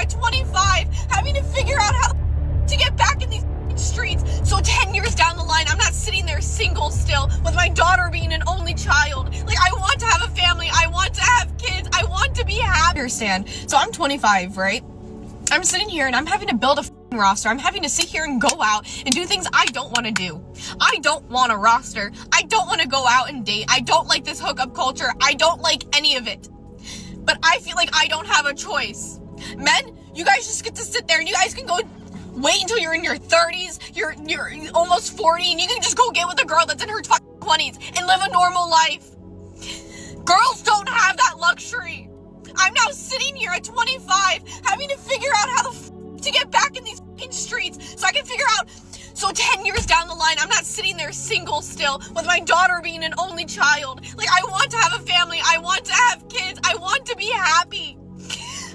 at 25 having to figure out how to get back in these streets. So 10 years down the line, I'm not sitting there single still with my daughter being an only child. Like, I want to have a family. I want to have kids. I want to be happy. Understand? So I'm 25, right? I'm sitting here and I'm having to build a roster. I'm having to sit here and go out and do things I don't want to do. I don't want a roster. I don't want to go out and date. I don't like this hookup culture. I don't like any of it. But I feel like I don't have a choice. Men, you guys just get to sit there and you guys can go wait until you're in your 30s, you're almost 40, and you can just go get with a girl that's in her 20s and live a normal life. Girls don't have that luxury. I'm now sitting here at 25 having to figure out how to get back in these streets so I can figure out. So 10 years down the line, I'm not sitting there single still with my daughter being an only child. Like, I want to have a family. I want to have kids. I want to be happy.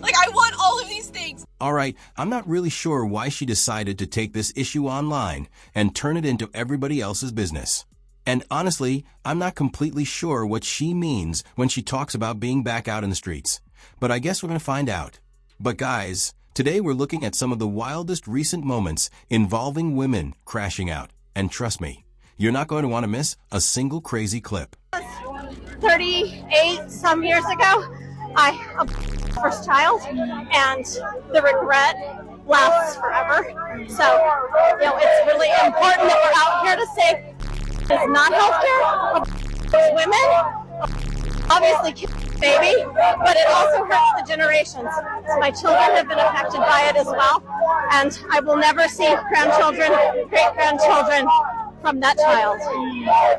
Like, I want all of these things. All right, I'm not really sure why she decided to take this issue online and turn it into everybody else's business. And honestly, I'm not completely sure what she means when she talks about being back out in the streets. But I guess we're going to find out. But guys, today we're looking at some of the wildest recent moments involving women crashing out. And trust me, you're not going to want to miss a single crazy clip. 38 some years ago, I first child, and the regret lasts forever. So, it's really important that we're out here to say it's not healthcare. It's women, obviously baby, but it also hurts the generations. So my children have been affected by it as well, and I will never see grandchildren, great-grandchildren from that child.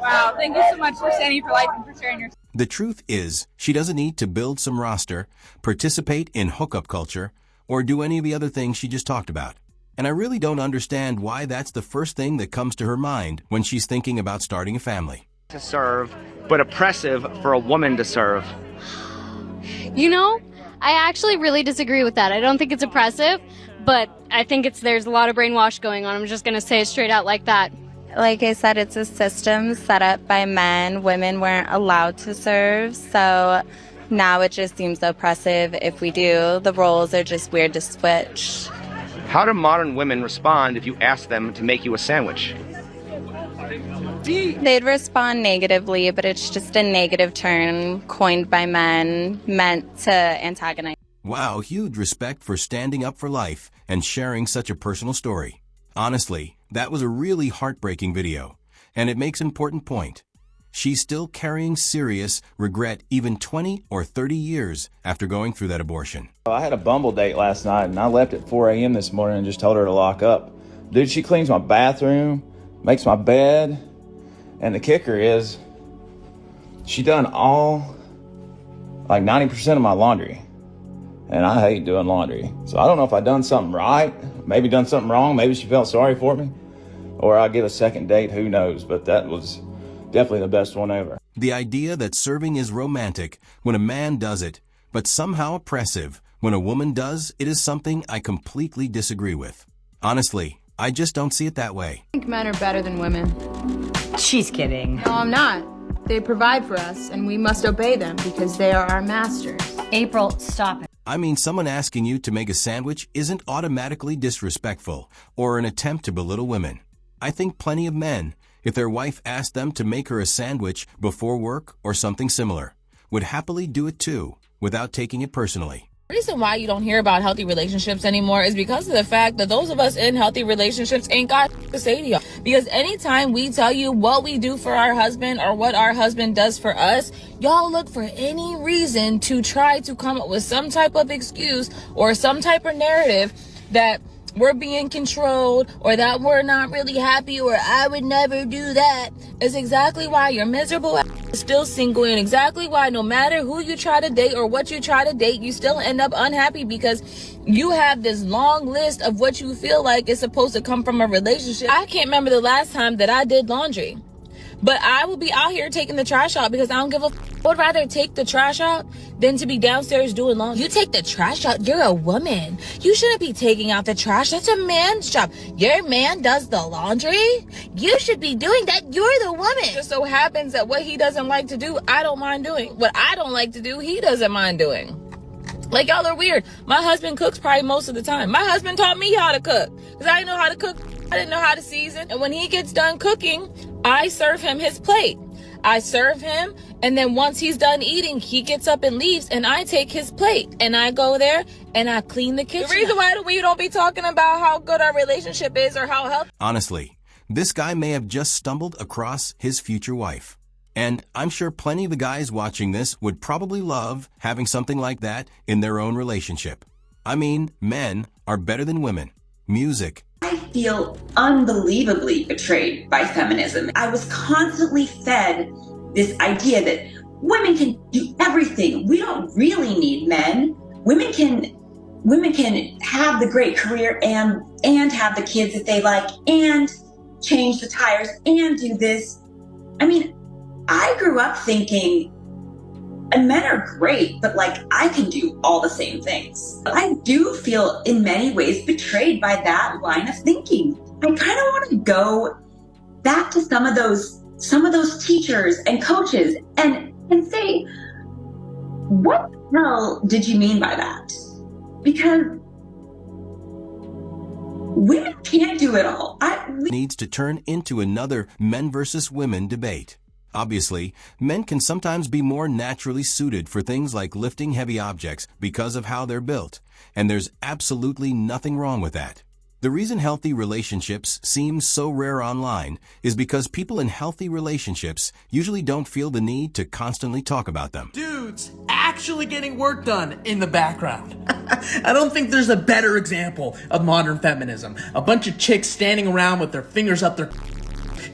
Wow, thank you so much for standing for life and for sharing your. The truth is, she doesn't need to build some roster, participate in hookup culture, or do any of the other things she just talked about. And I really don't understand why that's the first thing that comes to her mind when she's thinking about starting a family. To serve, but oppressive for a woman to serve. You know, I actually really disagree with that. I don't think it's oppressive, but I think there's a lot of brainwash going on. I'm just going to say it straight out like that. Like I said, it's a system set up by men. Women weren't allowed to serve, so now it just seems oppressive if we do. The roles are just weird to switch. How do modern women respond if you ask them to make you a sandwich? They'd respond negatively, but it's just a negative term coined by men meant to antagonize. Wow, huge respect for standing up for life and sharing such a personal story. Honestly, that was a really heartbreaking video, and it makes an important point. She's still carrying serious regret even 20 or 30 years after going through that abortion. I had a Bumble date last night, and I left at 4 a.m. this morning and just told her to lock up. Dude, she cleans my bathroom, makes my bed, and the kicker is she done all, like 90% of my laundry. And I hate doing laundry. So I don't know if I done something right, maybe done something wrong, maybe she felt sorry for me, or I'll get a second date, who knows, but that was definitely the best one ever. The idea that serving is romantic when a man does it, but somehow oppressive when a woman does, it is something I completely disagree with. Honestly, I just don't see it that way. I think men are better than women. She's kidding. No, I'm not. They provide for us, and we must obey them because they are our masters. April, stop it. I mean, someone asking you to make a sandwich isn't automatically disrespectful or an attempt to belittle women. I think plenty of men, if their wife asked them to make her a sandwich before work or something similar, would happily do it too, without taking it personally. The reason why you don't hear about healthy relationships anymore is because of the fact that those of us in healthy relationships ain't got to say to y'all. Because anytime we tell you what we do for our husband or what our husband does for us, y'all look for any reason to try to come up with some type of excuse or some type of narrative that we're being controlled or that we're not really happy or I would never do that. Is exactly why you're miserable still single, and exactly why no matter who you try to date or what you try to date, you still end up unhappy because you have this long list of what you feel like is supposed to come from a relationship. I can't remember the last time that I did laundry, but I will be out here taking the trash out because I don't give a I would rather take the trash out than to be downstairs doing laundry. You take the trash out, you're a woman. You shouldn't be taking out the trash. That's a man's job. Your man does the laundry. You should be doing that. You're the woman. It just so happens that what he doesn't like to do, I don't mind doing. What I don't like to do, he doesn't mind doing. Like, y'all are weird. My husband cooks probably most of the time. My husband taught me how to cook because I didn't know how to cook. I didn't know how to season. And when he gets done cooking, I serve him his plate. I serve him, and then once he's done eating, he gets up and leaves, and I take his plate, and I go there, and I clean the kitchen. The reason why we don't be talking about how good our relationship is or how healthy... Honestly, this guy may have just stumbled across his future wife. And I'm sure plenty of the guys watching this would probably love having something like that in their own relationship. I mean, men are better than women. Music. I feel unbelievably betrayed by feminism. I was constantly fed this idea that women can do everything. We don't really need men. Women can have the great career and have the kids that they like and change the tires and do this. I mean, I grew up thinking, and men are great, but like I can do all the same things. I do feel in many ways betrayed by that line of thinking. I kind of want to go back to some of those teachers and coaches and say, what the hell did you mean by that? Because women can't do it all. Needs to turn into another men versus women debate. Obviously, men can sometimes be more naturally suited for things like lifting heavy objects because of how they're built, and there's absolutely nothing wrong with that. The reason healthy relationships seem so rare online is because people in healthy relationships usually don't feel the need to constantly talk about them. Dudes actually getting work done in the background. I don't think there's a better example of modern feminism. A bunch of chicks standing around with their fingers up their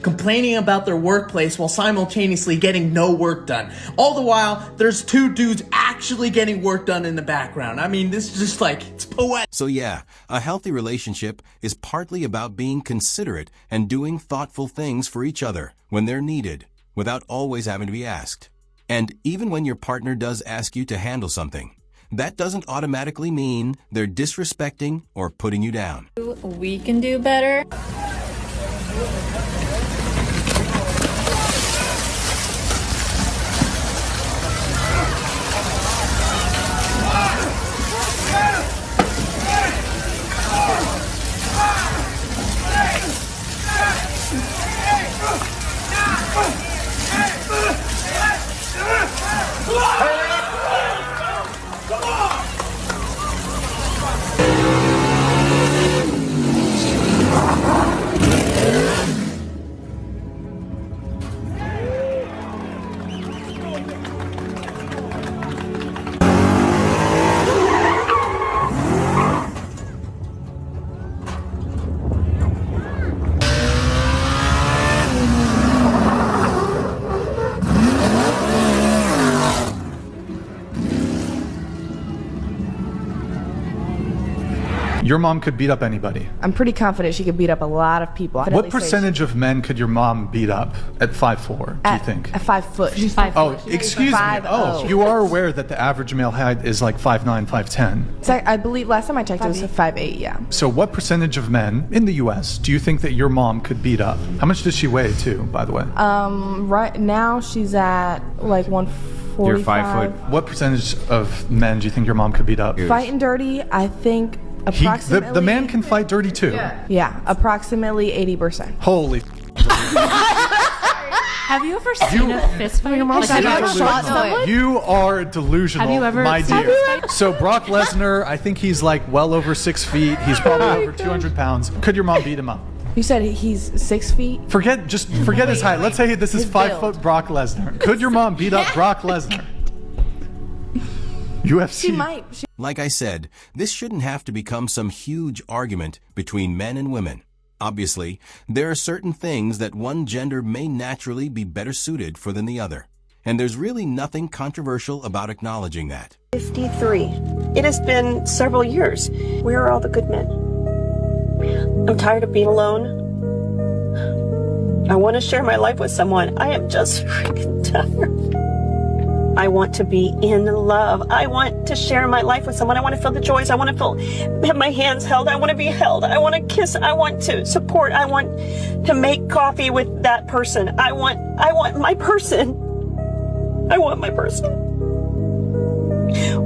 complaining about their workplace while simultaneously getting no work done. All the while, there's two dudes actually getting work done in the background. I mean, this is just like, it's poetic. So yeah, a healthy relationship is partly about being considerate and doing thoughtful things for each other when they're needed, without always having to be asked. And even when your partner does ask you to handle something, that doesn't automatically mean they're disrespecting or putting you down. We can do better. Your mom could beat up anybody. I'm pretty confident she could beat up a lot of people. What percentage of men could your mom beat up at 5'4", do you think? At 5 foot. She's 5 Oh, foot. excuse me. Oh, you are aware that the average male height is like 5'9", 5'10". I believe last time I checked it was 5'8", yeah. So what percentage of men in the U.S. do you think that your mom could beat up? How much does she weigh too, by the way? Right now she's at like 145. You're 5 foot. What percentage of men do you think your mom could beat up? Fighting dirty, I think approximately... The man can fight dirty too. Yeah, approximately 80%. Holy Have you ever seen a fist fight? Have you ever shot someone? You are delusional, Have you ever my seen dear. So Brock Lesnar, I think he's like well over 6 feet. He's probably over 200 pounds. Could your mom beat him up? You said he's 6 feet? Forget his height. Let's say this is 5 foot Brock Lesnar. Could your mom beat up Brock Lesnar? UFC. She might. Like I said, this shouldn't have to become some huge argument between men and women. Obviously, there are certain things that one gender may naturally be better suited for than the other. And there's really nothing controversial about acknowledging that. 53. It has been several years. Where are all the good men? I'm tired of being alone. I want to share my life with someone. I am just freaking tired. I want to be in love. I want to share my life with someone. I want to feel the joys. I want to have my hands held. I want to be held. I want to kiss. I want to support. I want to make coffee with that person. I want my person. I want my person.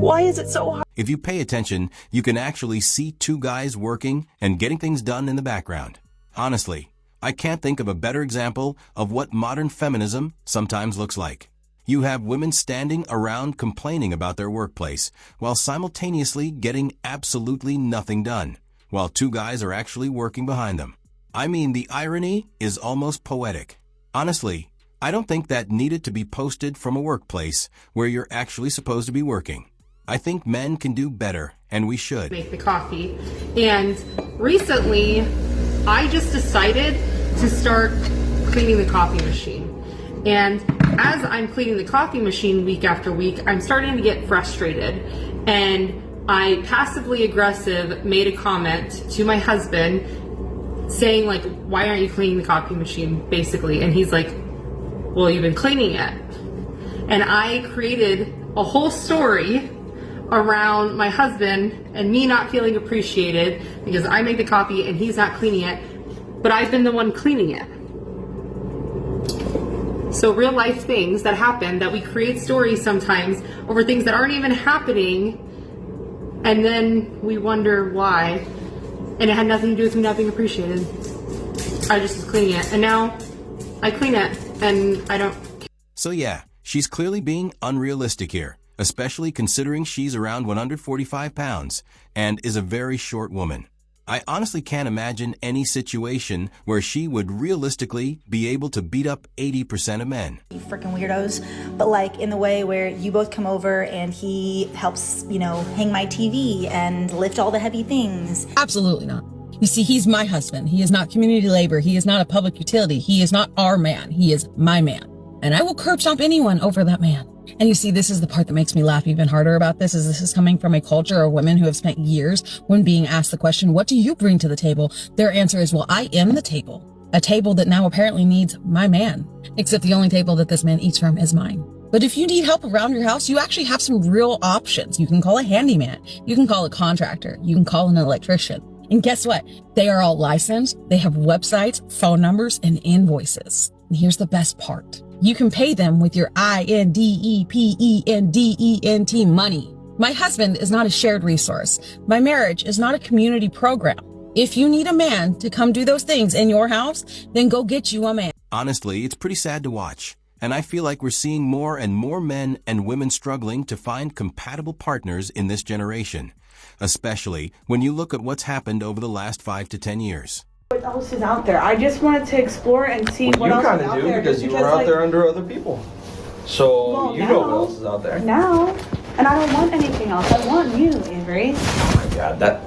Why is it so hard? If you pay attention, you can actually see two guys working and getting things done in the background. Honestly, I can't think of a better example of what modern feminism sometimes looks like. You have women standing around complaining about their workplace while simultaneously getting absolutely nothing done, while two guys are actually working behind them. I mean, the irony is almost poetic. Honestly, I don't think that needed to be posted from a workplace where you're actually supposed to be working. I think men can do better, and we should. Make the coffee. And recently, I just decided to start cleaning the coffee machine. And as I'm cleaning the coffee machine week after week, I'm starting to get frustrated. And I passively aggressive made a comment to my husband saying, like, why aren't you cleaning the coffee machine, basically? And he's like, well, you've been cleaning it. And I created a whole story around my husband and me not feeling appreciated because I made the coffee and he's not cleaning it, but I've been the one cleaning it. So real life things that happen, that we create stories sometimes over things that aren't even happening, and then we wonder why, and it had nothing to do with me not being appreciated. I just was cleaning it, and now I clean it and I don't. So yeah, she's clearly being unrealistic here, especially considering she's around 145 pounds and is a very short woman. I honestly can't imagine any situation where she would realistically be able to beat up 80% of men. You freaking weirdos, but like in the way where you both come over and he helps, hang my TV and lift all the heavy things. Absolutely not. You see, he's my husband. He is not community labor. He is not a public utility. He is not our man. He is my man. And I will curb stomp anyone over that man. And you see, this is the part that makes me laugh even harder about this, is this is coming from a culture of women who have spent years when being asked the question, what do you bring to the table? Their answer is, well, I am the table. A table that now apparently needs my man. Except the only table that this man eats from is mine. But if you need help around your house, you actually have some real options. You can call a handyman. You can call a contractor. You can call an electrician. And guess what? They are all licensed. They have websites, phone numbers, and invoices. And here's the best part. You can pay them with your INDEPENDENT money. My husband is not a shared resource. My marriage is not a community program. If you need a man to come do those things in your house, then go get you a man. Honestly, it's pretty sad to watch. And I feel like we're seeing more and more men and women struggling to find compatible partners in this generation, especially when you look at what's happened over the last 5 to 10 years. What else is out there? I just wanted to explore and see what else is out there. You kind of do because you were out there under other people. So you know what else is out there. Now, and I don't want anything else. I want you, Avery. Oh my God, that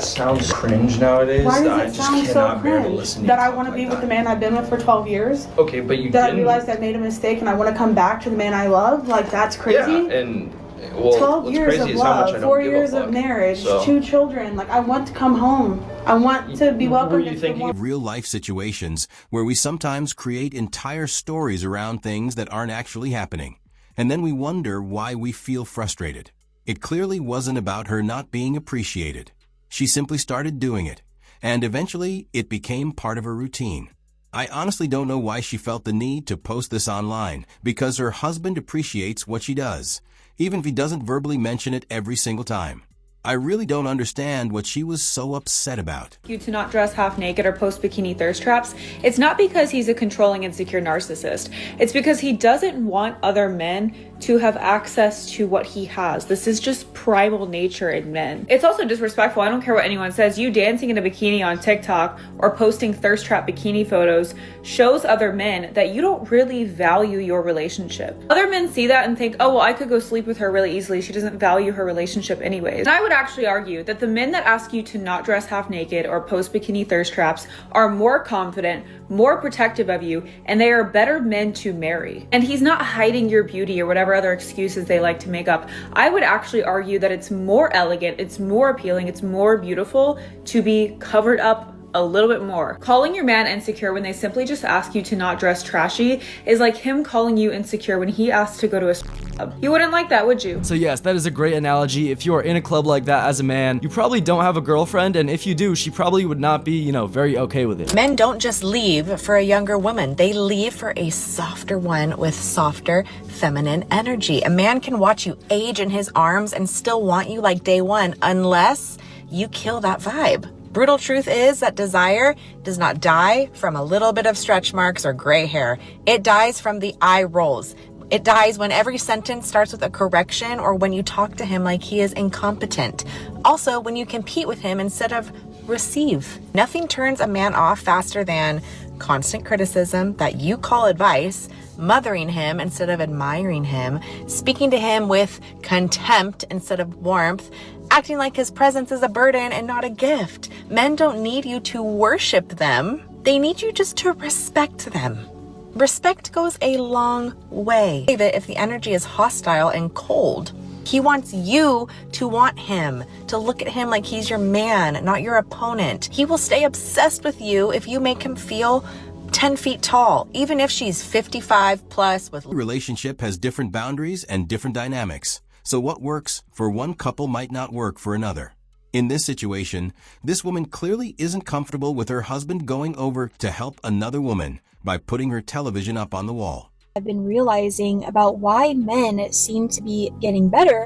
sounds cringe nowadays. Why I does it just sound so cannot bear to cringe? listen to That you I talk want to like be with that. the man I've been with for 12 years? Okay, but you That didn't. I realized I made a mistake and I want to come back to the man I love? Like, that's crazy? Yeah, and well, 12 what's years crazy of is how much I love, don't 4 give years a fuck. of marriage, So- 2 children. Like, I want to come home. I want to be welcomed into the warm. Real life situations where we sometimes create entire stories around things that aren't actually happening. And then we wonder why we feel frustrated. It clearly wasn't about her not being appreciated. She simply started doing it. And eventually, it became part of her routine. I honestly don't know why she felt the need to post this online, because her husband appreciates what she does, even if he doesn't verbally mention it every single time. I really don't understand what she was so upset about. You to not dress half naked or post bikini thirst traps, it's not because he's a controlling, insecure narcissist. It's because he doesn't want other men to have access to what he has. This is just primal nature in men. It's also disrespectful. I don't care what anyone says. You dancing in a bikini on TikTok or posting thirst trap bikini photos shows other men that you don't really value your relationship. Other men see that and think, oh, well, I could go sleep with her really easily. She doesn't value her relationship anyways. And I would actually argue that the men that ask you to not dress half naked or post bikini thirst traps are more confident, more protective of you, and they are better men to marry. And he's not hiding your beauty or whatever other excuses they like to make up. I would actually argue that it's more elegant, it's more appealing, it's more beautiful to be covered up a little bit more. Calling your man insecure when they simply just ask you to not dress trashy is like him calling you insecure when he asks to go to a club. You wouldn't like that, would you? So yes, that is a great analogy. If you are in a club like that as a man, you probably don't have a girlfriend, and if you do, she probably would not be, very okay with it. Men don't just leave for a younger woman. They leave for a softer one with softer, feminine energy. A man can watch you age in his arms and still want you like day one unless you kill that vibe. Brutal truth is that desire does not die from a little bit of stretch marks or gray hair. It dies from the eye rolls. It dies when every sentence starts with a correction or when you talk to him like he is incompetent. Also, when you compete with him instead of receive. Nothing turns a man off faster than constant criticism that you call advice, mothering him instead of admiring him, speaking to him with contempt instead of warmth, acting like his presence is a burden and not a gift. Men don't need you to worship them. They need you just to respect them. Respect goes a long way. If the energy is hostile and cold, he wants you to want him, to look at him like he's your man, not your opponent. He will stay obsessed with you if you make him feel 10 feet tall, even if she's 55 plus with... Relationship has different boundaries and different dynamics. So what works for one couple might not work for another. In this situation, this woman clearly isn't comfortable with her husband going over to help another woman by putting her television up on the wall. I've been realizing about why men seem to be getting better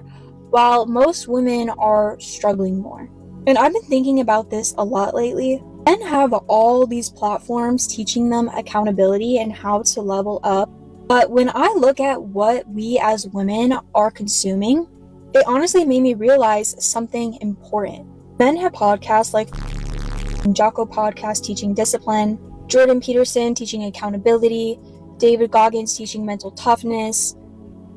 while most women are struggling more. And I've been thinking about this a lot lately. Men have all these platforms teaching them accountability and how to level up. But when I look at what we as women are consuming, it honestly made me realize something important. Men have podcasts like Jocko Podcast teaching discipline, Jordan Peterson teaching accountability, David Goggins teaching mental toughness,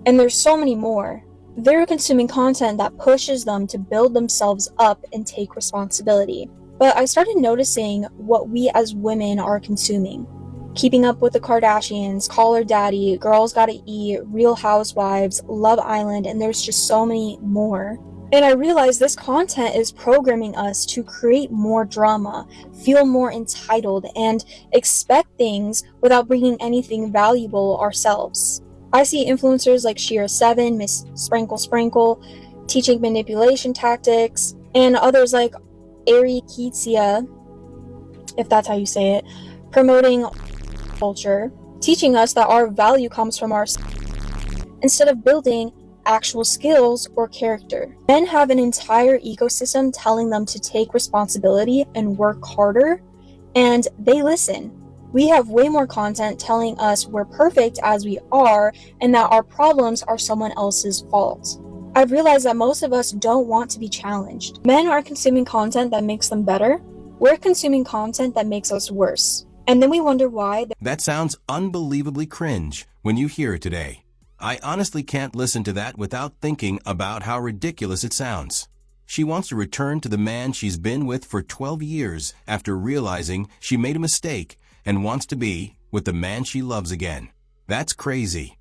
and there's so many more. They're consuming content that pushes them to build themselves up and take responsibility. But I started noticing what we as women are consuming. Keeping Up with the Kardashians, Call Her Daddy, Girls Gotta Eat, Real Housewives, Love Island, and there's just so many more. And I realized this content is programming us to create more drama, feel more entitled, and expect things without bringing anything valuable ourselves. I see influencers like Shira7, Miss Sprinkle Sprinkle, teaching manipulation tactics, and others like Ari Kitsia, if that's how you say it, promoting culture, teaching us that our value comes from our instead of building actual skills or character. Men have an entire ecosystem telling them to take responsibility and work harder, and they listen. We have way more content telling us we're perfect as we are and that our problems are someone else's fault. I've realized that most of us don't want to be challenged. Men are consuming content that makes them better. We're consuming content that makes us worse. And then we wonder why. That sounds unbelievably cringe when you hear it today. I honestly can't listen to that without thinking about how ridiculous it sounds. She wants to return to the man she's been with for 12 years after realizing she made a mistake and wants to be with the man she loves again. That's crazy.